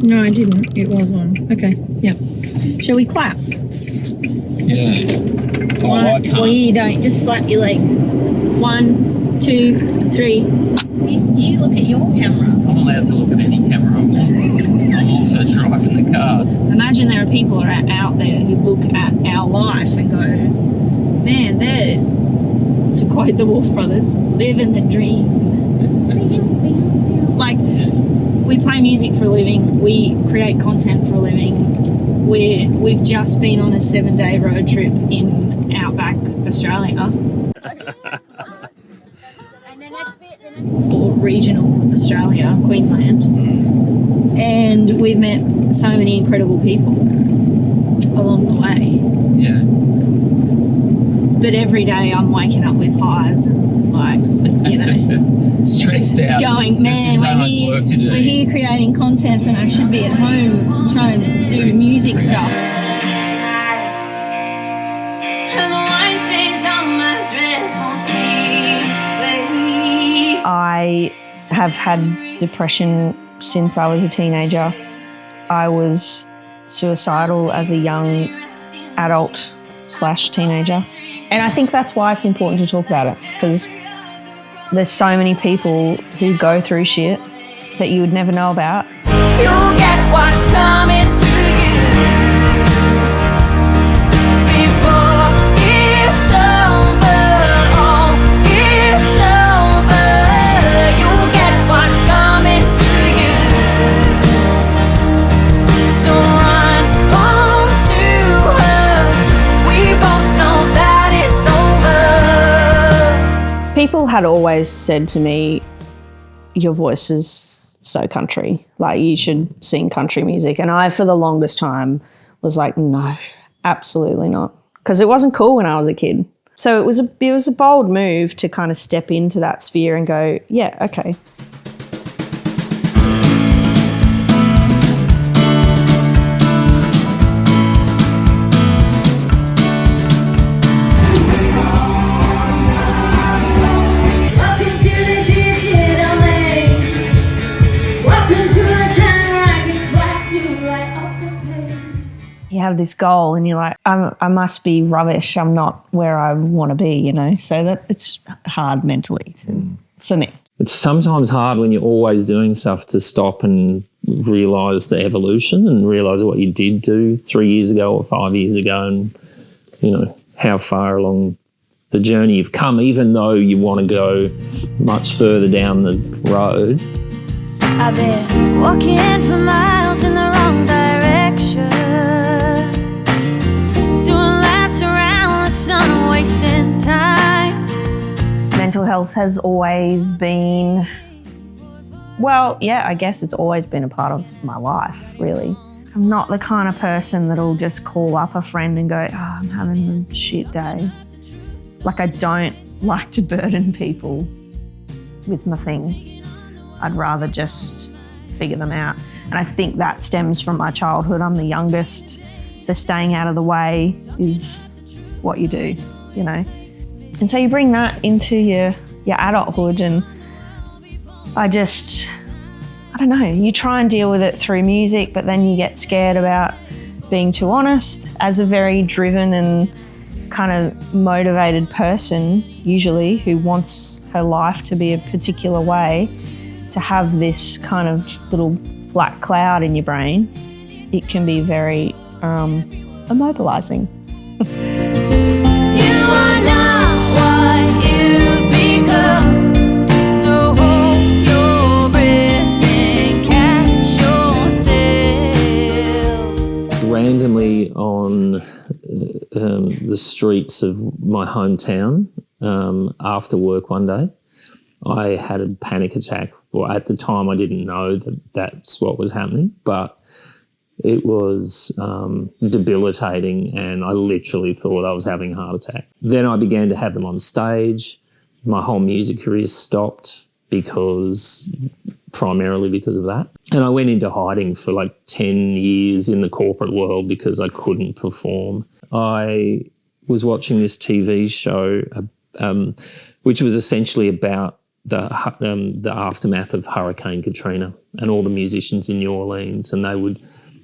No, I didn't. It was on. Okay, yeah. Shall we clap? Yeah. Oh, I can't. Well, you don't. Just slap your leg. 1, 2, 3. You look at your camera. I'm allowed to look at any camera I want. I'm also driving the car. Imagine there are people out there who look at our life and go, man, they're, to quote the Wolf Brothers, living the dream. Like, we play music for a living. We create content for a living. We've just been on a 7-day road trip in outback Australia. Or regional Australia, Queensland. And we've met so many incredible people along the way. Yeah. But every day I'm waking up with highs and, like, you know, stressed out. Going, man, so we're here creating content and I should be at home trying to do music stuff. I have had depression since I was a teenager. I was suicidal as a young adult/teenager. And I think that's why it's important to talk about it, because there's so many people who go through shit that you would never know about. You'll get what's coming to you before it's over. Oh, it's over. You'll get what's coming to you. So run home to her. We both know that it's over. People had always said to me, your voice is so country, like you should sing country music. And I, for the longest time, was like, no, absolutely not. Because it wasn't cool when I was a kid. So it was a bold move to kind of step into that sphere and go, yeah, okay. You have this goal and you're like, I must be rubbish. I'm not where I want to be, you know. So that it's hard mentally for me. It's sometimes hard when you're always doing stuff to stop and realise the evolution and realise what you did do 3 years ago or 5 years ago and, you know, how far along the journey you've come, even though you want to go much further down the road. I've been walking for miles in the wrong direction, around the sun, wasting time. Mental health has always been, well, yeah, I guess it's always been a part of my life, really. I'm not the kind of person that'll just call up a friend and go, oh, I'm having a shit day. Like, I don't like to burden people with my things. I'd rather just figure them out. And I think that stems from my childhood. I'm the youngest. So staying out of the way is what you do, you know. And so you bring that into your adulthood and I don't know, you try and deal with it through music, but then you get scared about being too honest. As a very driven and kind of motivated person, usually, who wants her life to be a particular way, to have this kind of little black cloud in your brain, it can be very immobilizing. You are not what you've become, so hold your breath and catch yourself. Randomly on the streets of my hometown after work one day, I had a panic attack. Well, at the time I didn't know that that's what was happening, but it was debilitating and I literally thought I was having a heart attack. Then I began to have them on stage. My whole music career stopped primarily because of that. And I went into hiding for like 10 years in the corporate world because I couldn't perform. I was watching this TV show which was essentially about the aftermath of Hurricane Katrina, and all the musicians in New Orleans, and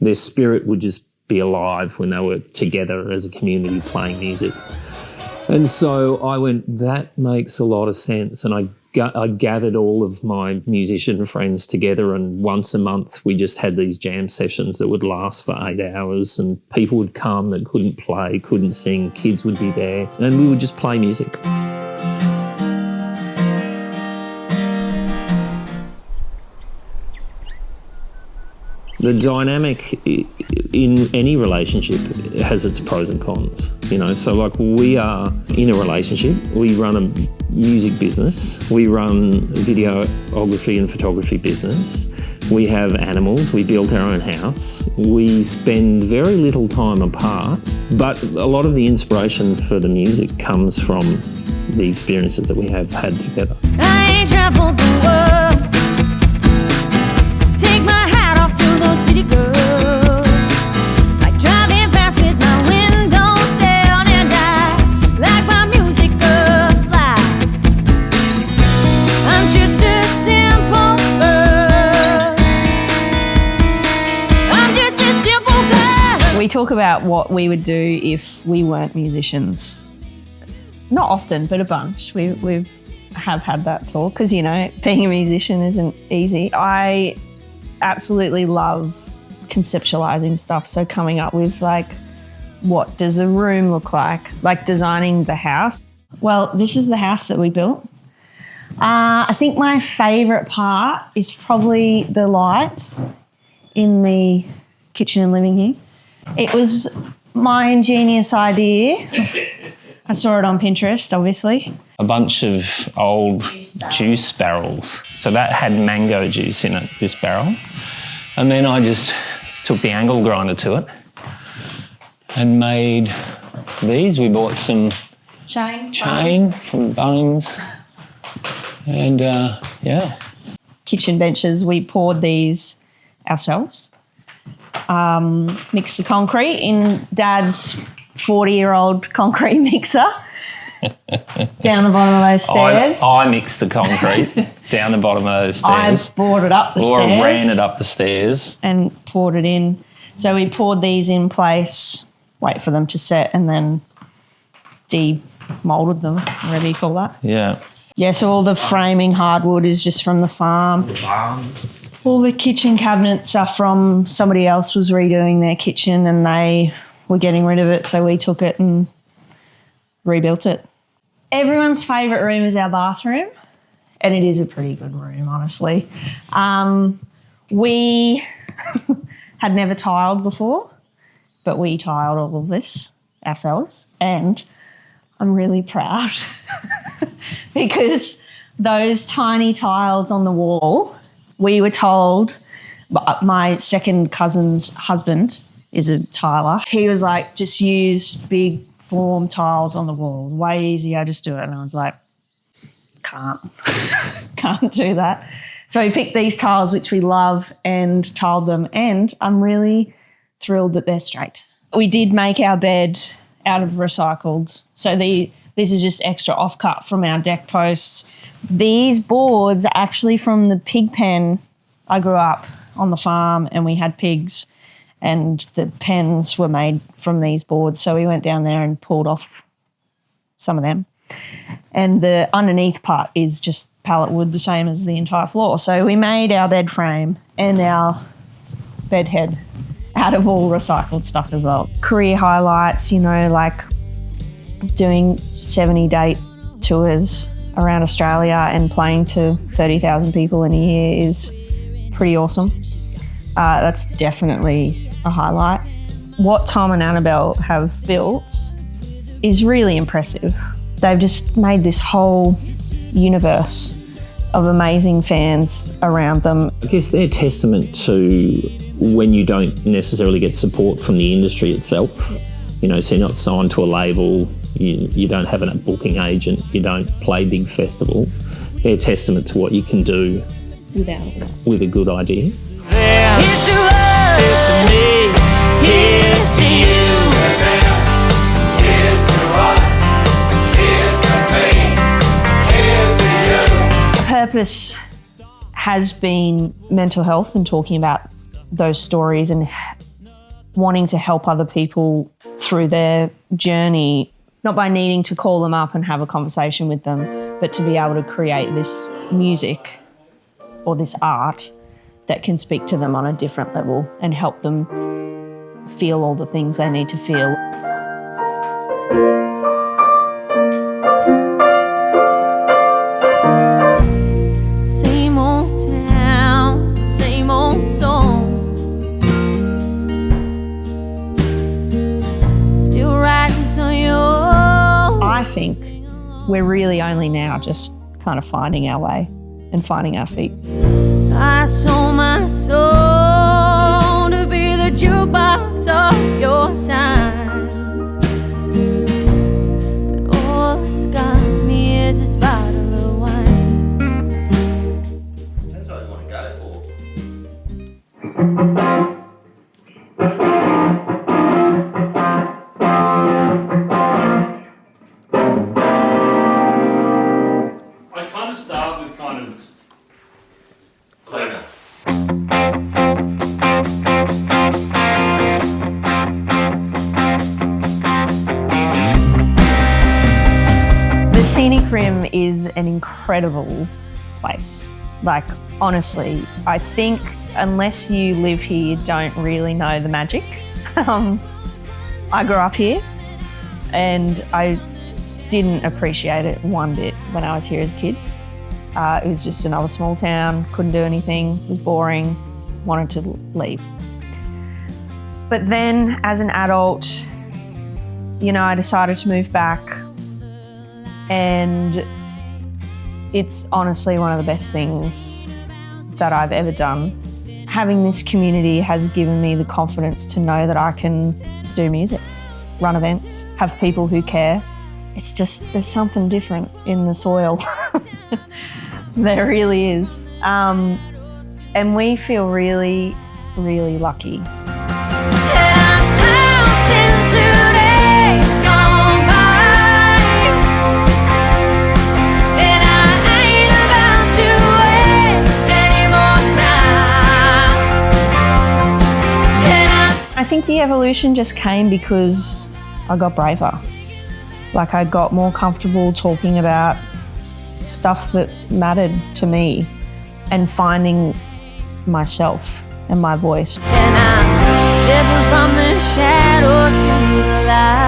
their spirit would just be alive when they were together as a community playing music. And so I went, that makes a lot of sense. And I gathered all of my musician friends together, and once a month we just had these jam sessions that would last for 8 hours, and people would come that couldn't play, couldn't sing, kids would be there, and we would just play music. The dynamic in any relationship has its pros and cons, you know. So like, we are in a relationship, we run a music business, we run a videography and photography business, we have animals, we built our own house, we spend very little time apart, but a lot of the inspiration for the music comes from the experiences that we have had together. I ain't traveled the world. Take my hat off to those city girls. Like driving fast with my windows down, and I like my music alive. I'm just a simple girl. I'm just a simple girl. We talk about what we would do if we weren't musicians. Not often, but a bunch. We have had that talk because, you know, being a musician isn't easy. I absolutely love conceptualizing stuff. So coming up with like, what does a room look like designing the house. Well, this is the house that we built. I think my favourite part is probably the lights in the kitchen and living here. It was my ingenious idea. I saw it on Pinterest, obviously. A bunch of old juice barrels. So that had mango juice in it, this barrel. And then I just took the angle grinder to it and made these. We bought some chain from Bones. And yeah. Kitchen benches, we poured these ourselves. Mixed the concrete in Dad's 40-year-old concrete mixer down the bottom of those stairs. I mixed the concrete down the bottom of those stairs. I brought it up the stairs. Or ran it up the stairs. And poured it in. So we poured these in place, wait for them to set, and then de-moulded them, whatever you call that. Yeah. Yeah, so all the framing hardwood is just from the farm. The barns. All the kitchen cabinets are from somebody else was redoing their kitchen and they were getting rid of it, so we took it and rebuilt it. Everyone's favourite room is our bathroom, and it is a pretty good room, honestly. We had never tiled before, but we tiled all of this ourselves, and I'm really proud because those tiny tiles on the wall, we were told, my second cousin's husband is a tiler. He was like, just use big form tiles on the wall. Way easier, just do it. And I was like, can't do that. So we picked these tiles, which we love, and tiled them. And I'm really thrilled that they're straight. We did make our bed out of recycled. So this is just extra offcut from our deck posts. These boards are actually from the pig pen. I grew up on the farm and we had pigs, and the pens were made from these boards. So we went down there and pulled off some of them. And the underneath part is just pallet wood, the same as the entire floor. So we made our bed frame and our bed head out of all recycled stuff as well. Career highlights, you know, like doing 70-day tours around Australia and playing to 30,000 people in a year is pretty awesome. That's definitely a highlight. What Tom and Annabelle have built is really impressive. They've just made this whole universe of amazing fans around them. I guess they're testament to when you don't necessarily get support from the industry itself. You know, so you're not signed to a label, you don't have a booking agent, you don't play big festivals. They're testament to what you can do with a good idea. Here's to us, here's to me, here's to you. Here's to us, here's to me, here's to you. purpose has been mental health and talking about those stories and wanting to help other people through their journey, not by needing to call them up and have a conversation with them, but to be able to create this music or this art that can speak to them on a different level and help them feel all the things they need to feel. Same old town, same old song. Still writing so yours. I think we're really only now just kind of finding our way and finding our feet. I sold my soul to be the jukebox of your time, but all that's got me is this bottle of wine. That's what I want to go for. I kind of start with kind of Cleaner. The Scenic Rim is an incredible place. Like, honestly, I think unless you live here, you don't really know the magic. I grew up here and I didn't appreciate it one bit when I was here as a kid. It was just another small town, couldn't do anything, was boring, wanted to leave. But then as an adult, you know, I decided to move back, and it's honestly one of the best things that I've ever done. Having this community has given me the confidence to know that I can do music, run events, have people who care. It's just, there's something different in the soil. There really is. And we feel really, really lucky. And I'm tossed into days gone by, and I ain't about to waste any more time. And I think the evolution just came because I got braver. Like, I got more comfortable talking about stuff that mattered to me and finding myself and my voice. And I'm stepping from the shadows to the light.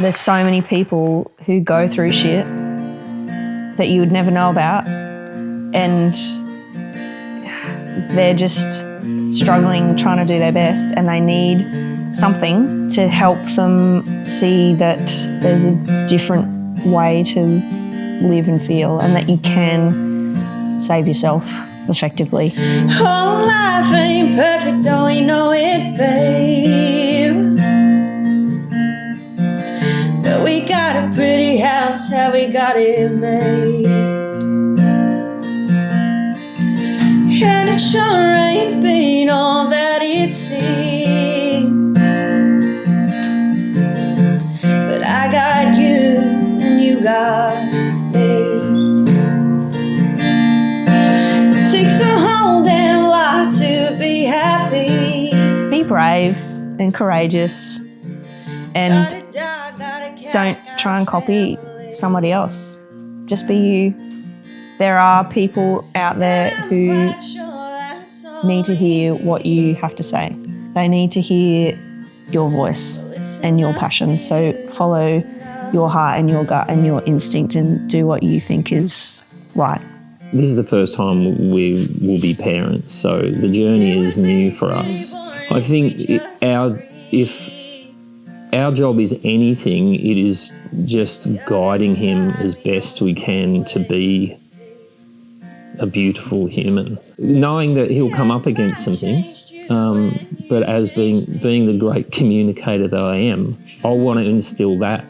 There's so many people who go through shit that you would never know about, and they're just struggling, trying to do their best, and they need something to help them see that there's a different way to live and feel, and that you can save yourself effectively. Oh, life ain't perfect, oh, we know it, babe. But we got a pretty house, how we got it made. And it sure ain't been all that it seemed. But I got you, and you got me. It takes a whole damn lot to be happy. Be brave and courageous, and don't try and copy somebody else. Just be you. There are people out there who need to hear what you have to say. They need to hear your voice and your passion. So follow your heart and your gut and your instinct and do what you think is right. This is the first time we will be parents, so the journey is new for us. I think if our job is anything, it is just guiding him as best we can to be a beautiful human, knowing that he'll come up against some things, but as being the great communicator that I am, I want to instill that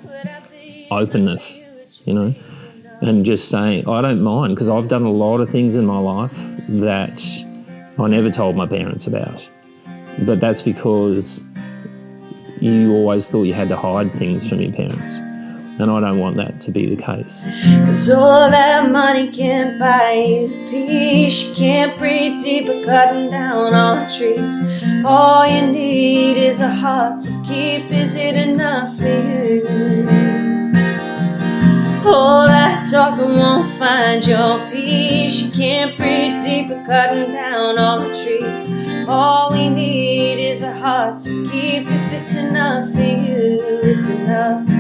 openness, you know, and just saying I don't mind, because I've done a lot of things in my life that I never told my parents about, but that's because you always thought you had to hide things from your parents. And I don't want that to be the case. 'Cause all that money can't buy you peace. You can't breathe deep by cutting down all the trees. All you need is a heart to keep. Is it enough for you? All that talking won't find your peace. You can't breathe deep by cutting down all the trees. All we need is a heart to keep. If it's enough for you, it's enough.